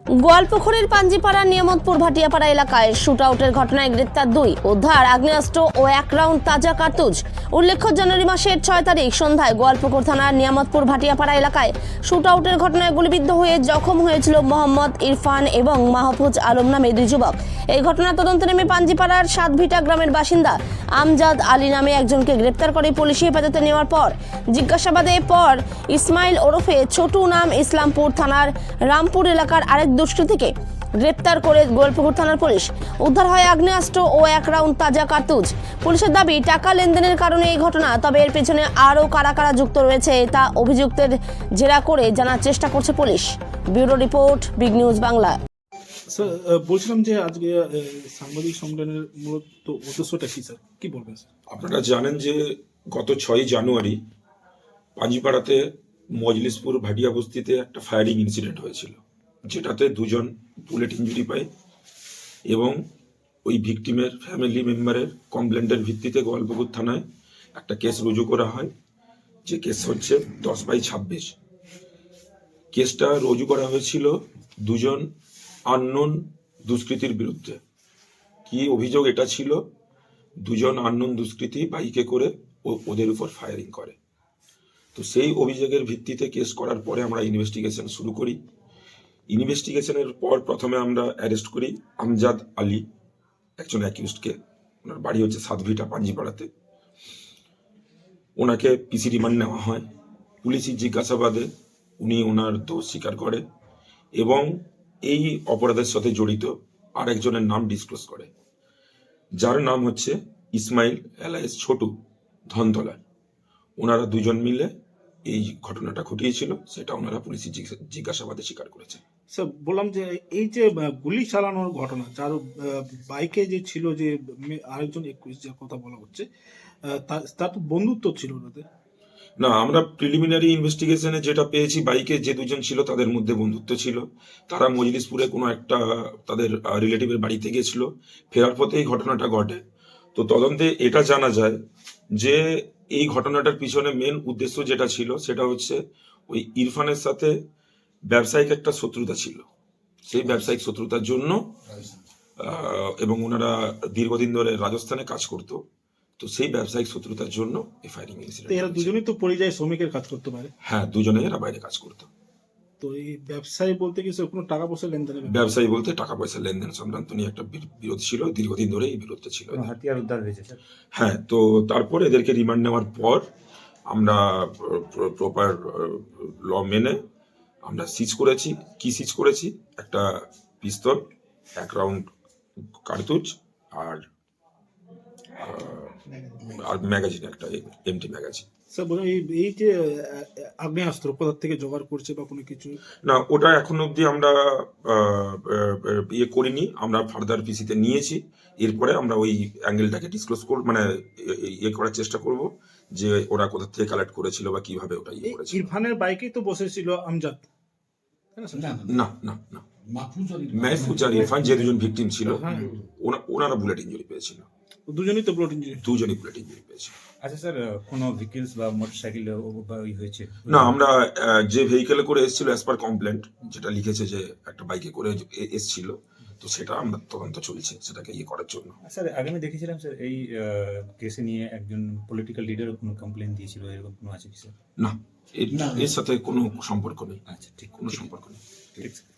গোয়ালপুকুরের পাঞ্জিপাড়া নিয়ামতপুর ভাটিয়াপাড়া এলাকায় শুট আউটের ঘটনায় গ্রেপ্তার 2, উদ্ধার আগ্নেয়াস্ত্র ও 1 রাউন্ড তাজা কার্তুজ। উল্লেখ্য, জানুয়ারি মাসের 6 তারিখ সন্ধ্যায় গোয়ালপুকুর থানার নিয়ামতপুর ভাটিয়াপাড়া এলাকায় শুট আউটের ঘটনায় গুলিবিদ্ধ হয়ে জখম হয়েছিল মোহাম্মদ ইরফান এবং মাহফুজ আলম নামে 2 যুবক। এই ঘটনার তদন্তে নেমে পাঞ্জিপাড়ার সাতভিটা গ্রামের বাসিন্দা আমজাদ আলী নামে একজনকে গ্রেপ্তার করে পুলিশি হেফাজতে নেওয়ার পর জিজ্ঞাসাবাদে ইসমাইল ওরফে ছোটু নাম ইসলামপুর থানার রামপুর এলাকার আরেক দুষ্কৃতীকে গ্রেপ্তার করে গোয়ালপুকুর থানার পুলিশ। উদ্ধার হয় আগ্নেয়াস্ত্র ও 1 রাউন্ড তাজা কার্তুজ। পুলিশের দাবি, টাকা লেনদেনের কারণে এই ঘটনা, তবে এর পেছনে আরও কারা কারা যুক্ত রয়েছে তা অভিযুক্তের জেরা করে জানার চেষ্টা করছে police. Bureau report, big news Bangla. Sir, বলছিলাম যে আজকে সাংবাদিক সম্মেলনের মূলত উদ্দেশ্যটা কি স্যার, কি বলবেন স্যার? আপনারা জানেন যে গত 6 জানুয়ারি পাঞ্জিপাড়াতে মজলিসপুর ভাটিয়া বস্তিতে একটা ফায়ারিং ইনসিডেন্ট হয়েছিল, যেটাতে 2 জন বুলেট ইঞ্জুরি পায় এবং ওই ভিকটিমের ফ্যামিলি মেম্বারের কমপ্লেন্টের ভিত্তিতে গোয়ালপুকুর থানায় একটা কেস রুজু করা হয়, যে কেস হচ্ছে 10/26। কেসটা রুজু করা হয়েছিল 2 জন আননোন দুষ্কৃতীর বিরুদ্ধে। কি অভিযোগ এটা ছিল? 2 জন আননোন দুষ্কৃতী বাইকে করে ওদের উপর ফায়ারিং করে। তো সেই অভিযোগের ভিত্তিতে কেস করার পরে আমরা ইনভেস্টিগেশন শুরু করি। ইনভেস্টিগেশনের পর প্রথমে আমরা অ্যারেস্ট করি আমজাদ আলী, একজন অ্যাকিউজডকে। ওনার বাড়ি হচ্ছে সাতভিটা পাঞ্জিপাড়াতে। ওনাকে পিসি রিমান্ড নেওয়া হয়। পুলিশি জিজ্ঞাসাবাদে উনি ওনার দোষ স্বীকার করে এবং এই অপরাধের সাথে জড়িত আরেকজনের নাম ডিসক্লোজ করে, যার নাম হচ্ছে ইসমাইল এলাইস ছোটু ধনতলা। ওনারা 2 জন মিলে এই ঘটনাটা ঘটিয়েছিল, সেটা ওনারা পুলিশি জিজ্ঞাসাবাদে স্বীকার করেছে। স্যার, বললাম যে এই যে গুলি চালানোর ঘটনা, যার বাইকে যে ছিল, যে আরেকজন একুশ যে কথা বলা হচ্ছে, তার তো বন্ধুত্ব ছিল ওনাদের। না, আমরা প্রিলিমিনারি ইনভেস্টিগেশনে যেটা পেয়েছি, বাইকে যে 2 জন ছিল তাদের মধ্যে বন্ধুত্ব ছিল। তারা মজলিসপুরে কোনো একটা তাদের রিলেটিভের বাড়িতে গিয়েছিল, ফেরার পথে এই ঘটনাটা ঘটে। তো তদন্তে এটা জানা যায় যে এই ঘটনাটার পিছনে মেন উদ্দেশ্য যেটা ছিল সেটা হচ্ছে ওই ইরফানের সাথে ব্যবসায়িক একটা শত্রুতা ছিল। সেই ব্যবসায়িক শত্রুতার জন্য এবং ওনারা দীর্ঘদিন ধরে রাজস্থানে কাজ করতো, তো সেই ব্যবসায়িক শত্রুতার জন্য এই ফায়ারিং ইনসিডেন্ট। এরা দুজনেই তো পরিযায়ী শ্রমিকের কাজ করতে পারে। হ্যাঁ, 2 জনে এরা বাইরে কাজ করতো। তো এই ব্যবসায়ী বলতে কি স্যার কোনো টাকা পয়সা লেনদেনের ব্যাপার? ব্যবসায়ী বলতে টাকা পয়সা লেনদেন সংক্রান্ত নিয়ে একটা বিরোধ ছিল, দীর্ঘদিন ধরে এই বিরোধটা ছিল। হাতিয়ার উদ্ধার হয়েছে স্যার। হ্যাঁ, তো তারপর এদেরকে রিমান্ড নেওয়ার পর আমরা প্রপার ল মেনে আমরা সিজ করেছি। কি সিজ করেছি? একটা পিস্তল, 1 রাউন্ড কার্তুজ আর ম্যাগাজিন, একটা এমটি ম্যাগাজিন। স্যার, বলুন এই যে আগ্নেয়াস্ত্র কোথা থেকে জোগাড় করছে বা কোনো কিছু? না, ওটা এখন অবধি আমরা করিনি। আমরা ফার্দার পিসিতে নিয়েছি। এরপরে আমরা ওই অ্যাঙ্গেলটাকে ডিসক্লোজ করব, মানে করার চেষ্টা করব যে ওরা কোথা থেকে কালেক্ট করেছিল বা কিভাবে ওটা করেছিল। ইরফানের বাইকেই তো বসেছিল আমজাদ, তাই না স্যার? না না না, মাহফুজ আর ইরফান যে 2 জন ভিকটিম ছিল, ওনারা বুলেট ইঞ্জুরি পেয়েছিল। দুজনেই তো ব্লড ইঞ্জুরি। 2 জনই বুলেট ইঞ্জুরি পেয়েছিল। আচ্ছা স্যার, কোনো ভেহিকলস বা মোটরসাইকেল হয়েছে? না, আমরা যে ভেহিকেলে করে এসেছিল অ্যাজ পার কমপ্লেন্ট যেটা লিখেছে যে একটা বাইকে করে এসেছিল, তো সেটা আমরা তদন্ত চলছে সেটাকে করার জন্য। স্যার, আগে আমি দেখেছিলাম স্যার এই কেসে নিয়ে একজন পলিটিক্যাল লিডার কোনো কমপ্লেন দিয়েছিল, এরকম কোনো আছে কি স্যার? না, এর সাথে কোনো সম্পর্ক নেই। আচ্ছা, ঠিক, কোনো সম্পর্ক নেই। ঠিক স্যার।